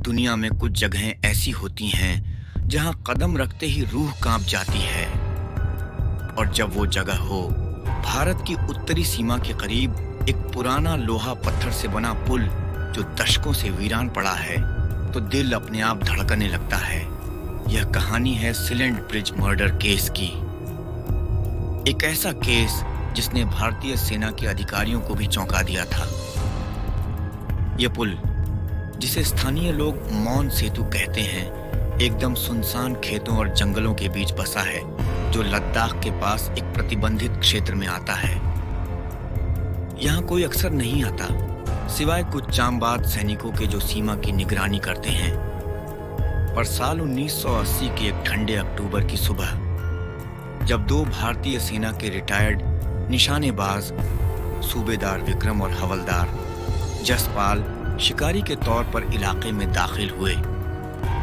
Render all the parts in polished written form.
दुनिया में कुछ जगहें ऐसी होती हैं जहां कदम रखते ही रूह कांप जाती है। और जब वो जगह हो भारत की उत्तरी सीमा के करीब एक पुराना लोहा पत्थर से बना पुल जो दशकों से वीरान पड़ा है, तो दिल अपने आप धड़कने लगता है। यह कहानी है सिलेंट ब्रिज मर्डर केस की। एक ऐसा केस जिसने भारतीय सेना के अधिकारियों को भी चौंका दिया था। यह पुल, जिसे स्थानीय लोग मौन सेतु कहते हैं, एकदम सुनसान खेतों और जंगलों के बीच बसा है, जो लद्दाख के पास एक प्रतिबंधित क्षेत्र में आता है। यहाँ कोई अक्सर नहीं आता, सिवाय कुछ जांबाज सैनिकों के जो सीमा की निगरानी करते हैं। पर साल 1980 के एक ठंडे अक्टूबर की सुबह, जब दो भारतीय सेना के रिटायर्ड निशानेबाज सूबेदार विक्रम और हवलदार जसपाल शिकारी के तौर पर इलाके में दाखिल हुए,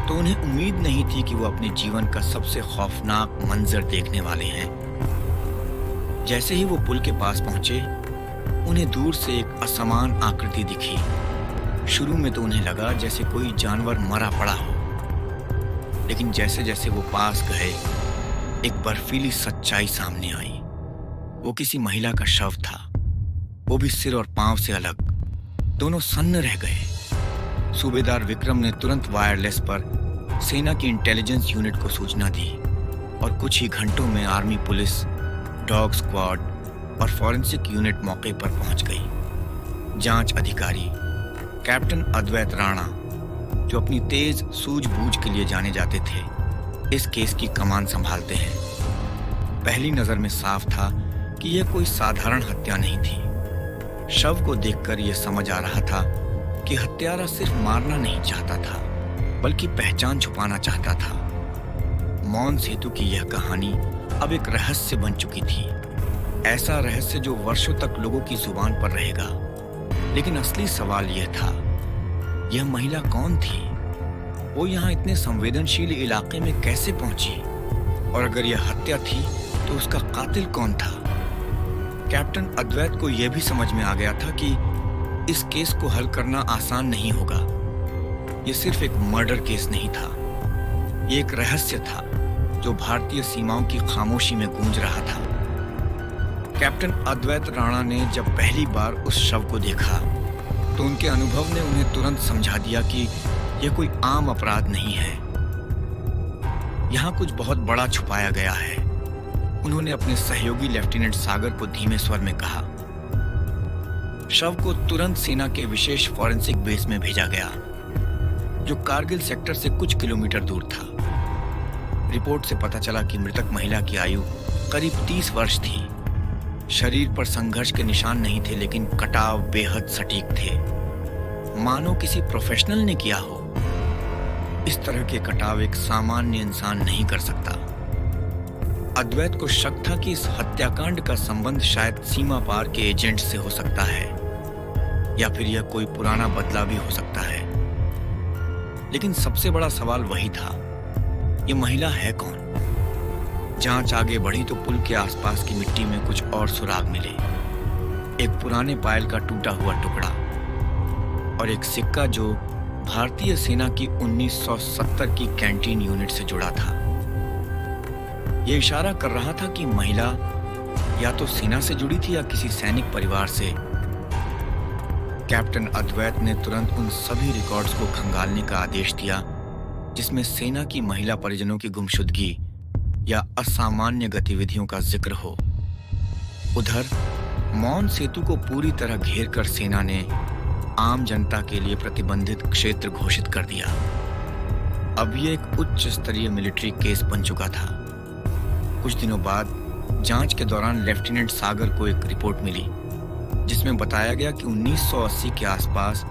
तो उन्हें उम्मीद नहीं थी कि वो अपने जीवन का सबसे खौफनाक मंजर देखने वाले हैं। जैसे ही वो पुल के पास पहुंचे, उन्हें दूर से एक असमान आकृति दिखी। शुरू में तो उन्हें लगा जैसे कोई जानवर मरा पड़ा हो, लेकिन जैसे जैसे वो पास गए, एक बर्फीली सच्चाई सामने आई। वो किसी महिला का शव था, वो भी सिर और पांव से अलग। दोनों सन्न रह गए। सूबेदार विक्रम ने तुरंत वायरलेस पर सेना की इंटेलिजेंस यूनिट को सूचना दी और कुछ ही घंटों में आर्मी पुलिस, डॉग स्क्वाड और फॉरेंसिक यूनिट मौके पर पहुंच गई। जांच अधिकारी कैप्टन अद्वैत राणा, जो अपनी तेज सूझबूझ के लिए जाने जाते थे, इस केस की कमान संभालते हैं। पहली नजर में साफ था कि यह कोई साधारण हत्या नहीं थी। शव को देखकर यह समझ आ रहा था कि हत्यारा सिर्फ मारना नहीं चाहता था, बल्कि पहचान छुपाना चाहता था। मौन सेतु की यह कहानी अब एक रहस्य बन चुकी थी, ऐसा रहस्य जो वर्षों तक लोगों की जुबान पर रहेगा। लेकिन असली सवाल यह था, यह महिला कौन थी? वो यहाँ इतने संवेदनशील इलाके में कैसे पहुंची? और अगर यह हत्या थी तो उसका कातिल कौन था? कैप्टन अद्वैत को यह भी समझ में आ गया था कि इस केस को हल करना आसान नहीं होगा। यह सिर्फ एक मर्डर केस नहीं था, यह एक रहस्य था जो भारतीय सीमाओं की खामोशी में गूंज रहा था। कैप्टन अद्वैत राणा ने जब पहली बार उस शव को देखा, तो उनके अनुभव ने उन्हें तुरंत समझा दिया कि यह कोई आम अपराध नहीं है। यहाँ कुछ बहुत बड़ा छुपाया गया है। उन्होंने अपने सहयोगी लेफ्टिनेंट सागर को धीमे स्वर में कहा। शव को तुरंत सेना के विशेष फॉरेंसिक बेस में भेजा गया, जो कारगिल सेक्टर से कुछ किलोमीटर दूर था। रिपोर्ट से पता चला कि मृतक महिला की आयु करीब 30 वर्ष थी। शरीर पर संघर्ष के निशान नहीं थे, लेकिन कटाव बेहद सटीक थे, मानो किसी प्रोफेशनल ने किया हो। इस तरह के कटाव एक सामान्य इंसान नहीं कर सकता। अद्वैत को शक था कि इस हत्याकांड का संबंध शायद सीमा पार के एजेंट से हो सकता है, या फिर यह कोई पुराना बदला भी हो सकता है। लेकिन सबसे बड़ा सवाल वही था, यह महिला है कौन? जांच आगे बढ़ी तो पुल के आसपास की मिट्टी में कुछ और सुराग मिले। एक पुराने पायल का टूटा हुआ टुकड़ा और एक सिक्का जो भारतीय सेना की 1970 की कैंटीन यूनिट से जुड़ा था। यह इशारा कर रहा था कि महिला या तो सेना से जुड़ी थी या किसी सैनिक परिवार से। कैप्टन अद्वैत ने तुरंत उन सभी रिकॉर्ड्स को खंगालने का आदेश दिया जिसमें सेना की महिला परिजनों की गुमशुदगी या असामान्य गतिविधियों का जिक्र हो। उधर मौन सेतु को पूरी तरह घेर कर सेना ने आम जनता के लिए प्रतिबंधित क्षेत्र घोषित कर दिया। अब यह एक उच्च स्तरीय मिलिट्री केस बन चुका था। कुछ दिनों बाद जांच के दौरान लेफ्टिनेंट सागर को एक रिपोर्ट मिली, जिसमें बताया गया कि 1980 के आसपास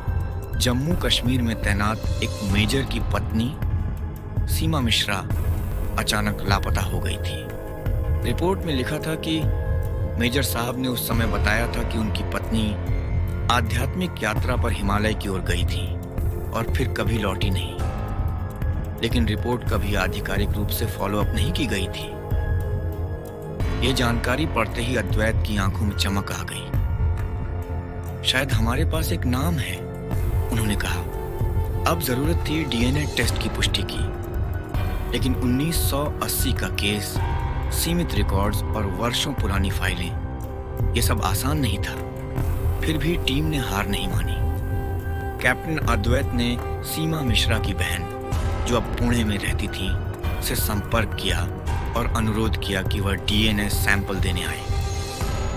जम्मू कश्मीर में तैनात एक मेजर की पत्नी सीमा मिश्रा अचानक लापता हो गई थी। रिपोर्ट में लिखा था कि मेजर साहब ने उस समय बताया था कि उनकी पत्नी आध्यात्मिक यात्रा पर हिमालय की ओर गई थी और फिर कभी लौटी नहीं। लेकिन रिपोर्ट कभी आधिकारिक रूप से फॉलोअप नहीं की गई थी। यह जानकारी पढ़ते ही अद्वैत की आंखों में चमक आ गई। शायद हमारे पास एक नाम है, उन्होंने कहा। अब जरूरत थी डीएनए टेस्ट की पुष्टि की, लेकिन 1980 का केस, सीमित रिकॉर्ड्स और वर्षों पुरानी फाइलें, ये सब आसान नहीं था। फिर भी टीम ने हार नहीं मानी। कैप्टन अद्वैत ने सीमा मिश्रा की बहन, जो अब पुणे में रहती थी, से संपर्क किया और अनुरोध किया कि वह डीएनए सैंपल देने आए।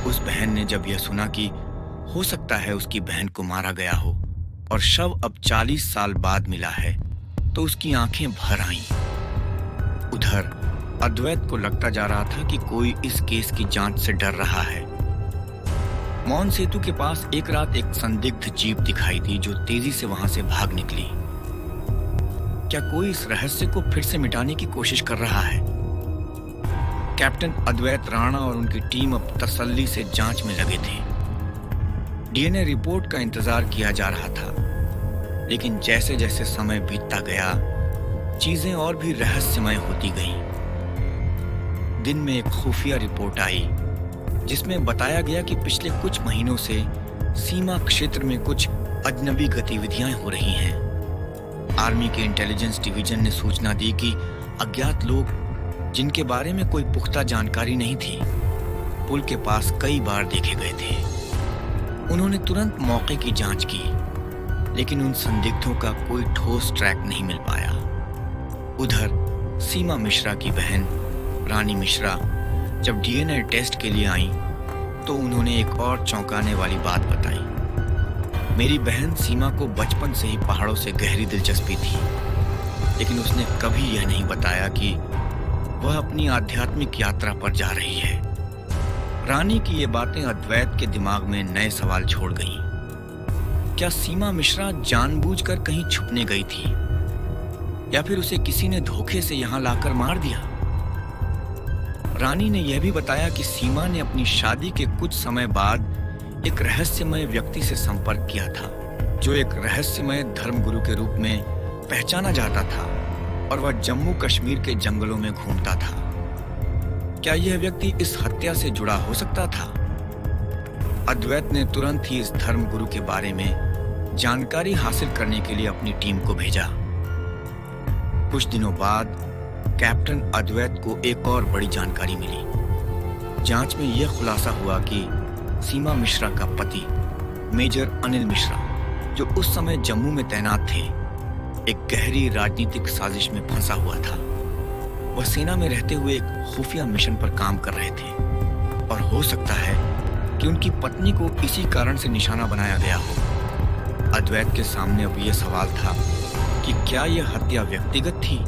उस बहन ने जब यह सुना कि हो सकता है उसकी बहन को मारा गया हो और शव अब 40 साल बाद मिला है, तो उसकी आंखें भर आईं। उधर अद्वैत को लगता जा रहा था कि कोई इस केस की जांच से डर रहा है। मौन सेतु के पास एक रात एक संदिग्ध जीप दिखाई दी जो तेजी से वहां से भाग निकली। क्या कोई इस रहस्य को फिर से मिटाने की कोशिश कर रहा है? कैप्टन अद्वैत राणा और उनकी टीम अब तसल्ली से जांच में लगे थे। डीएनए रिपोर्ट का इंतजार किया जा रहा था, लेकिन जैसे जैसे समय बीतता गया, चीजें और भी रहस्यमय होती गईं। दिन में एक खुफिया रिपोर्ट आई जिसमें बताया गया कि पिछले कुछ महीनों से सीमा क्षेत्र में कुछ अजनबी गतिविधियां हो रही हैं। आर्मी के इंटेलिजेंस डिवीजन ने सूचना दी कि अज्ञात लोग, जिनके बारे में कोई पुख्ता जानकारी नहीं थी, पुल के पास कई बार देखे गए थे। उन्होंने तुरंत मौके की जांच की, लेकिन उन संदिग्धों का कोई ठोस ट्रैक नहीं मिल पाया। उधर सीमा मिश्रा की बहन रानी मिश्रा जब डीएनए टेस्ट के लिए आई, तो उन्होंने एक और चौंकाने वाली बात बताई। मेरी बहन सीमा को बचपन से ही पहाड़ों से गहरी दिलचस्पी थी, लेकिन उसने कभी यह नहीं बताया कि वह अपनी आध्यात्मिक यात्रा पर जा रही है। रानी की ये बातें अद्वैत के दिमाग में नए सवाल छोड़ गईं। क्या सीमा मिश्रा जानबूझकर कहीं छुपने गई थी, या फिर उसे किसी ने धोखे से यहां लाकर मार दिया? रानी ने यह भी बताया कि सीमा ने अपनी शादी के कुछ समय बाद एक रहस्यमय व्यक्ति से संपर्क किया था, जो एक रहस्यमय धर्मगुरु के रूप में पहचाना जाता था, और वह जम्मू कश्मीर के जंगलों में घूमता था। क्या यह व्यक्ति इस हत्या से जुड़ा हो सकता था? अद्वैत ने तुरंत ही इस धर्मगुरु के बारे में जानकारी हासिल करने के लिए अपनी टीम को भेजा। कुछ दिनों बाद कैप्टन अद्वैत को एक और बड़ी जानकारी मिली। जांच में यह खुलासा हुआ कि सीमा मिश्रा का पति मेजर अनिल मिश्रा, जो उस समय जम्मू में तैनात थे, एक गहरी राजनीतिक साजिश में फंसा हुआ था। वह सेना में रहते हुए एक खुफिया मिशन पर काम कर रहे थे, और हो सकता है कि उनकी पत्नी को इसी कारण से निशाना बनाया गया हो। अद्वैत के सामने अब यह सवाल था कि क्या यह हत्या व्यक्तिगत थी,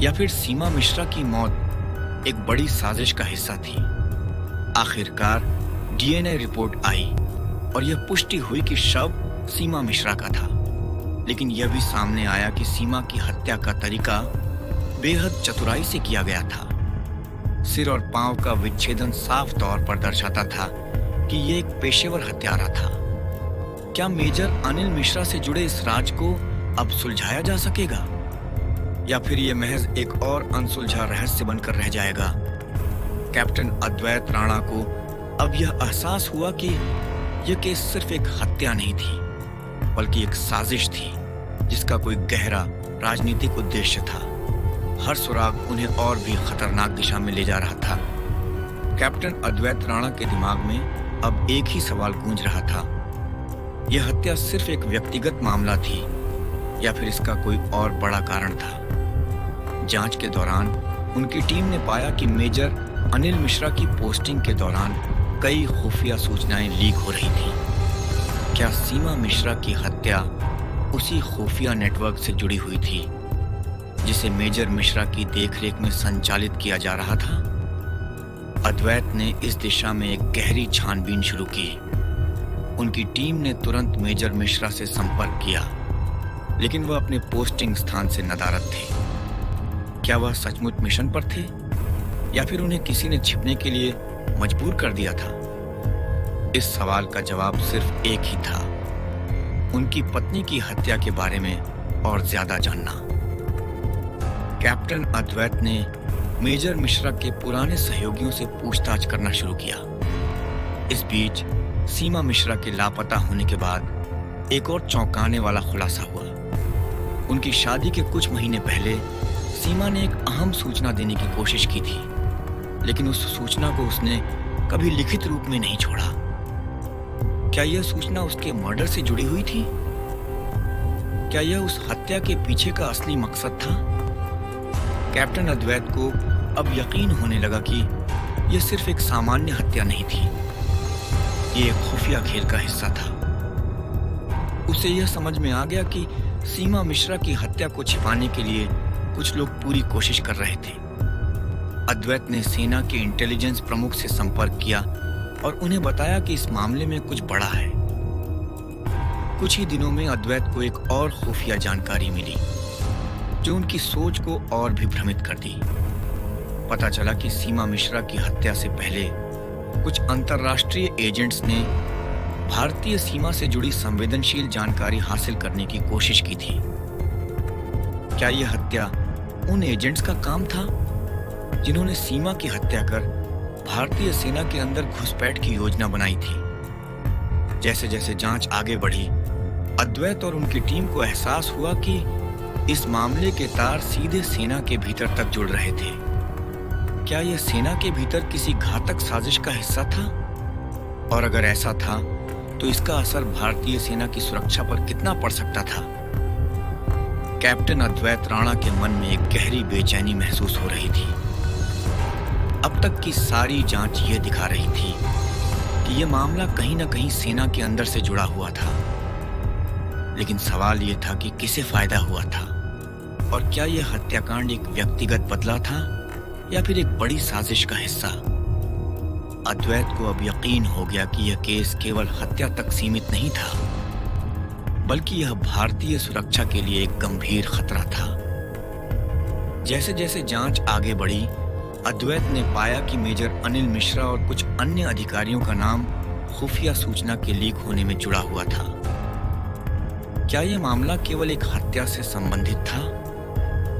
या फिर सीमा मिश्रा की मौत एक बड़ी साजिश का हिस्सा थी। आखिरकार डीएनए रिपोर्ट आई और यह पुष्टि हुई कि शव सीमा मिश्रा का था, लेकिन यह भी सामने आया कि सीमा की हत्या का तरीका बेहद चतुराई से किया गया था। सिर और पांव का विच्छेदन साफ तौर पर दर्शाता था कि यह एक पेशेवर हत्यारा था। क्या मेजर अनिल मिश्रा से जुड़े इस राज को अब सुलझाया जा सकेगा, या फिर यह महज एक और अनसुलझा रहस्य बनकर रह जाएगा? कैप्टन अद्वैत राणा को अब यह एहसास हुआ कि यह केस सिर्फ एक हत्या नहीं थी, बल्कि एक साजिश थी जिसका कोई गहरा राजनीतिक उद्देश्य था। हर सुराग उन्हें और भी खतरनाक दिशा में ले जा रहा था। कैप्टन अद्वैत राणा के दिमाग में अब एक ही सवाल गूंज रहा था, यह हत्या सिर्फ एक व्यक्तिगत मामला थी, या फिर इसका कोई और बड़ा कारण था? जांच के दौरान उनकी टीम ने पाया कि मेजर अनिल मिश्रा की पोस्टिंग के दौरान कई खुफिया सूचनाएं लीक हो रही थीं। क्या सीमा मिश्रा की हत्या उसी खुफिया नेटवर्क से जुड़ी हुई थी जिसे मेजर मिश्रा की देखरेख में संचालित किया जा रहा था? अद्वैत ने इस दिशा में एक गहरी छानबीन शुरू की। उनकी टीम ने तुरंत मेजर मिश्रा से संपर्क किया, लेकिन वह अपने पोस्टिंग स्थान से नदारद थे। क्या वह सचमुच मिशन पर थे, या फिर उन्हें किसी ने छिपने के लिए मजबूर कर दिया था? इस सवाल का जवाब सिर्फ एक ही था, उनकी पत्नी की हत्या के बारे में और ज्यादा जानना। कैप्टन अद्वैत ने मेजर मिश्रा के पुराने सहयोगियों से पूछताछ करना शुरू किया। इस बीच सीमा मिश्रा के लापता होने के बाद एक और चौंकाने वाला खुलासा हुआ। उनकी शादी के कुछ महीने पहले सीमा ने एक अहम सूचना देने की कोशिश की थी, लेकिन उस सूचना को उसने कभी लिखित रूप में नहीं छोड़ा। क्या यह सूचना उसके मर्डर से जुड़ी हुई थी? क्या यह उस हत्या के पीछे का असली मकसद था? कैप्टन अद्वैत को अब यकीन होने लगा कि यह सिर्फ एक सामान्य हत्या नहीं थी, ये एक खुफिया खेल का हिस्सा था। उसे यह समझ में आ गया कि सीमा मिश्रा की हत्या को छिपाने के लिए कुछ लोग पूरी कोशिश कर रहे थे। अद्वैत ने सेना के इंटेलिजेंस प्रमुख से संपर्क किया और उन्हें बताया कि इस मामले में कुछ बड़ा है। कुछ ही दिनों में अद्वैत को एक और खुफिया जानकारी मिली जो उनकी सोच को और भी भ्रमित कर दी। पता चला कि सीमा मिश्रा की हत्या से पहले कुछ अंतर्राष्ट्रीय एजेंट्स ने भारतीय सीमा से जुड़ी संवेदनशील जानकारी हासिल करने की कोशिश की थी। क्या यह हत्या उन एजेंट्स का काम था जिन्होंने सीमा की हत्या कर भारतीय सेना के अंदर घुसपैठ की योजना बनाई थी? जैसे जैसे जांच आगे बढ़ी, अद्वैत और उनकी टीम को एहसास हुआ कि इस मामले के तार सीधे सेना के भीतर तक जुड़ रहे थे। क्या यह सेना के भीतर किसी घातक साजिश का हिस्सा था? और अगर ऐसा था तो इसका असर भारतीय सेना की सुरक्षा पर कितना पड़ सकता था? कैप्टन अद्वैत राणा के मन में एक गहरी बेचैनी महसूस हो रही थी। अब तक की सारी जांच यह दिखा रही थी कि यह मामला कहीं न कहीं सेना के अंदर से जुड़ा हुआ था, लेकिन सवाल यह था कि किसे फायदा हुआ था और क्या यह हत्याकांड एक व्यक्तिगत बदला था या फिर एक बड़ी साजिश का हिस्सा? अद्वैत को अब यकीन हो गया कि यह केस केवल हत्या तक सीमित नहीं था, बल्कि यह भारतीय सुरक्षा के लिए एक गंभीर खतरा था। जैसे जैसे जांच आगे बढ़ी, अद्वैत ने पाया कि मेजर अनिल मिश्रा और कुछ अन्य अधिकारियों का नाम खुफिया सूचना के लीक होने में जुड़ा हुआ था। क्या यह मामला केवल एक हत्या से संबंधित था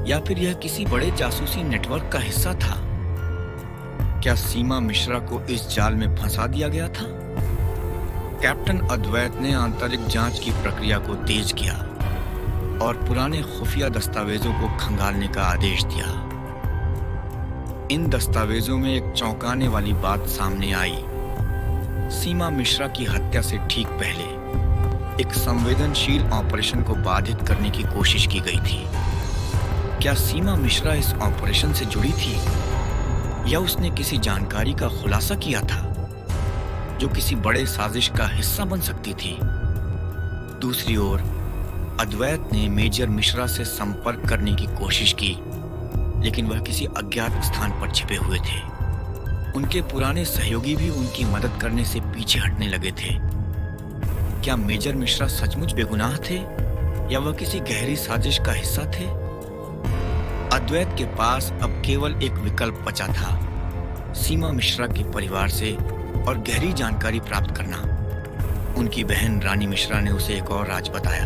या फिर यह किसी बड़े जासूसी नेटवर्क का हिस्सा था? क्या सीमा मिश्रा को इस जाल में फंसा दिया गया था? कैप्टन अद्वैत ने आंतरिक जांच की प्रक्रिया को तेज किया और पुराने खुफिया दस्तावेजों को खंगालने का आदेश दिया। इन दस्तावेजों में एक चौंकाने वाली बात सामने आई। सीमा मिश्रा की हत्या से ठीक पहले एक संवेदनशील ऑपरेशन को बाधित करने की कोशिश की गई थी। क्या सीमा मिश्रा इस ऑपरेशन से जुड़ी थी या उसने किसी जानकारी का खुलासा किया था जो किसी बड़े साजिश का हिस्सा बन सकती थी? दूसरी ओर अद्वैत ने मेजर मिश्रा से संपर्क करने की कोशिश की, लेकिन वह किसी अज्ञात स्थान पर छिपे हुए थे। उनके पुराने सहयोगी भी उनकी मदद करने से पीछे हटने लगे थे। क्या मेजर मिश्रा सचमुच बेगुनाह थे या वह किसी गहरी साजिश का हिस्सा थे? अद्वैत के पास अब केवल एक विकल्प बचा था, सीमा मिश्रा के परिवार से और गहरी जानकारी प्राप्त करना। उनकी बहन रानी मिश्रा ने उसे एक और राज बताया।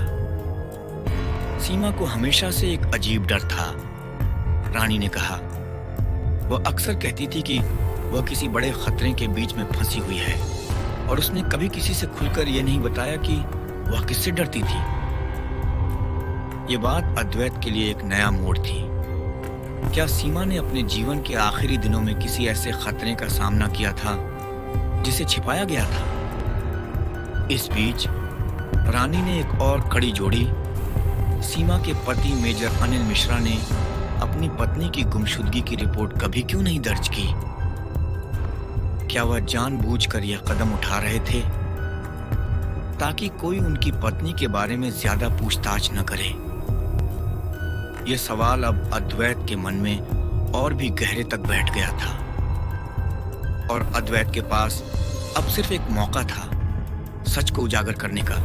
सीमा को हमेशा से एक अजीब डर था, रानी ने कहा। वह अक्सर कहती थी कि वह किसी बड़े खतरे के बीच में फंसी हुई है और उसने कभी किसी से खुलकर यह नहीं बताया कि वह किससे डरती थी। यह बात अद्वैत के लिए एक नया मोड़ थी। क्या सीमा ने अपने जीवन के आखिरी दिनों में किसी ऐसे खतरे का सामना किया था जिसे छिपाया गया था? इस बीच रानी ने एक और कड़ी जोड़ी। सीमा के पति मेजर अनिल मिश्रा ने अपनी पत्नी की गुमशुदगी की रिपोर्ट कभी क्यों नहीं दर्ज की? क्या वह जानबूझकर यह कदम उठा रहे थे ताकि कोई उनकी पत्नी के बारे में ज्यादा पूछताछ न करे? यह सवाल अब अद्वैत के मन में और भी गहरे तक बैठ गया था और अद्वैत के पास अब सिर्फ एक मौका था सच को उजागर करने का।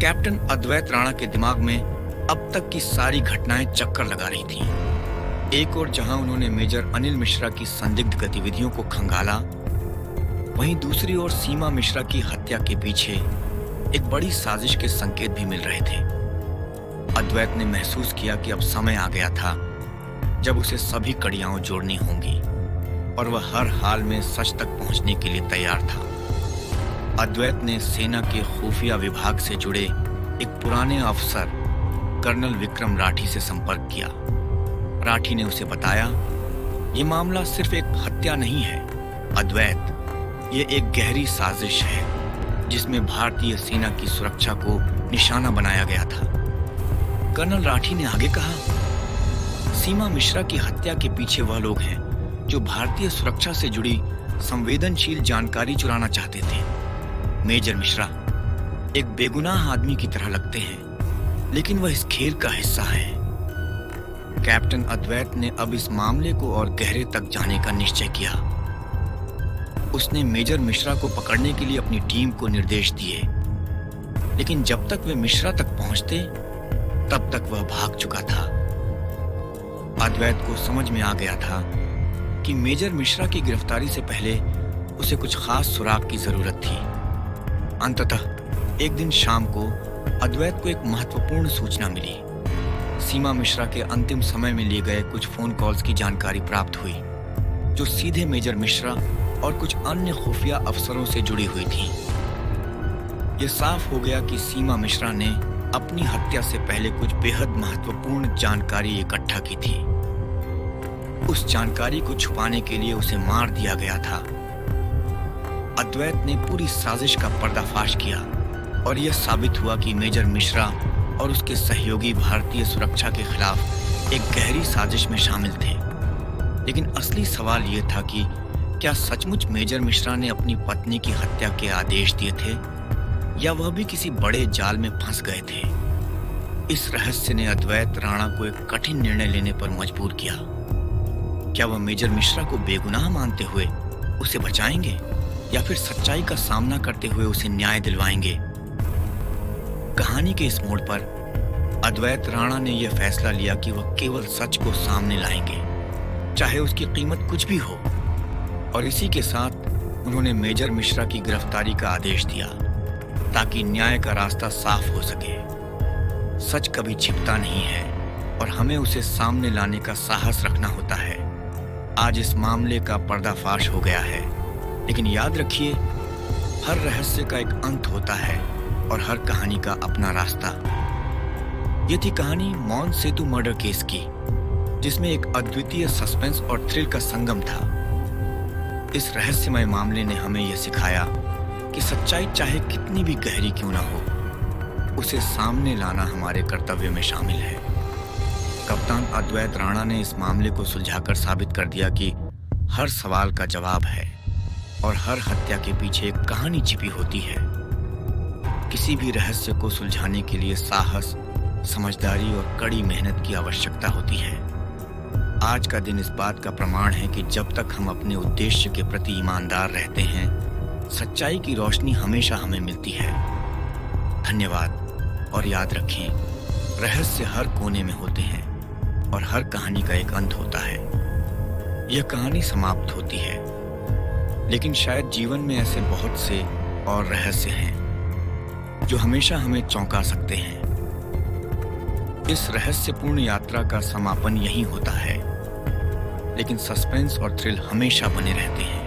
कैप्टन अद्वैत राणा के दिमाग में अब तक की सारी घटनाएं चक्कर लगा रही थीं। एक और जहां उन्होंने मेजर अनिल मिश्रा की संदिग्ध गतिविधियों को खंगाला, वहीं दूसरी ओर सीमा मिश्रा की हत्या के पीछे एक बड़ी साजिश के संकेत भी मिल रहे थे। अद्वैत ने महसूस किया कि अब समय आ गया था जब उसे सभी कड़ियां जोड़नी होंगी और वह हर हाल में सच तक पहुंचने के लिए तैयार था। अद्वैत ने सेना के खुफिया विभाग से जुड़े एक पुराने अफसर कर्नल विक्रम राठी से संपर्क किया। राठी ने उसे बताया, ये मामला सिर्फ एक हत्या नहीं है अद्वैत, ये एक गहरी साजिश है जिसमें भारतीय सेना की सुरक्षा को निशाना बनाया गया था। कर्नल राठी ने आगे कहा, सीमा मिश्रा की हत्या के पीछे वह लोग हैं जो भारतीय सुरक्षा से जुड़ी संवेदनशील जानकारी चुराना चाहते थे। मेजर मिश्रा एक बेगुनाह आदमी की तरह लगते हैं, लेकिन वह इस खेल का हिस्सा है। कैप्टन अद्वैत ने अब इस मामले को और गहरे तक जाने का निश्चय किया। उसने मेजर मिश्रा को पकड़ने के लिए अपनी टीम को निर्देश दिए, लेकिन जब तक वे मिश्रा तक पहुंचते तब तक वह भाग चुका था। अद्वैत को समझ में आ गया था कि मेजर मिश्रा की गिरफ्तारी से पहले उसे कुछ खास सुराग की जरूरत थी। अंततः एक दिन शाम को अद्वैत को एक महत्वपूर्ण सूचना मिली। सीमा मिश्रा के अंतिम समय में लिए गए कुछ फोन कॉल्स की जानकारी प्राप्त हुई, जो सीधे मेजर मिश्रा और कुछ अन्य खुफिया अफसरों से जुड़ी हुई थी। यह साफ हो गया कि सीमा मिश्रा ने अपनी हत्या से पहले कुछ बेहद महत्वपूर्ण जानकारी इकट्ठा की थी। उस जानकारी को छुपाने के लिए उसे मार दिया गया था। अद्वैत ने पूरी साजिश का पर्दाफाश किया और यह साबित हुआ कि मेजर मिश्रा और उसके सहयोगी भारतीय सुरक्षा के खिलाफ एक गहरी साजिश में शामिल थे। लेकिन असली सवाल यह था कि क्या सचमुच मेजर मिश्रा ने अपनी पत्नी की हत्या के आदेश दिए थे, या वह भी किसी बड़े जाल में फंस गए थे। इस रहस्य ने अद्वैत राणा को एक कठिन निर्णय लेने पर मजबूर किया। क्या वह मेजर मिश्रा को बेगुनाह मानते हुए उसे बचाएंगे, या फिर सच्चाई का सामना करते हुए उसे न्याय दिलवाएंगे? कहानी के इस मोड़ पर अद्वैत राणा ने यह फैसला लिया कि वह केवल सच को सामने लाएंगे, चाहे उसकी कीमत कुछ भी हो। और इसी के साथ उन्होंने मेजर मिश्रा की गिरफ्तारी का आदेश दिया, ताकि न्याय का रास्ता साफ हो सके। सच कभी छिपता नहीं है और हमें उसे सामने लाने का साहस रखना होता है। आज इस मामले का पर्दाफाश हो गया है, लेकिन याद रखिए, हर रहस्य का एक अंत होता है और हर कहानी का अपना रास्ता। ये थी कहानी मौन सेतु मर्डर केस की, जिसमें एक अद्वितीय सस्पेंस और थ्रिल का संगम था। इस रहस्यमय मामले ने हमें यह सिखाया कि सच्चाई चाहे कितनी भी गहरी क्यों ना हो, उसे सामने लाना हमारे कर्तव्य में शामिल है। कप्तान अद्वैत राणा ने इस मामले को सुलझाकर साबित कर दिया कि हर सवाल का जवाब है और हर हत्या के पीछे एक कहानी छिपी होती है। किसी भी रहस्य को सुलझाने के लिए साहस, समझदारी और कड़ी मेहनत की आवश्यकता होती है। आज का दिन इस बात का प्रमाण है कि जब तक हम अपने उद्देश्य के प्रति ईमानदार रहते हैं, सच्चाई की रोशनी हमेशा हमें मिलती है। धन्यवाद, और याद रखें, रहस्य हर कोने में होते हैं और हर कहानी का एक अंत होता है। यह कहानी समाप्त होती है, लेकिन शायद जीवन में ऐसे बहुत से और रहस्य हैं जो हमेशा हमें चौंका सकते हैं। इस रहस्यपूर्ण यात्रा का समापन यहीं होता है, लेकिन सस्पेंस और थ्रिल हमेशा बने रहते हैं।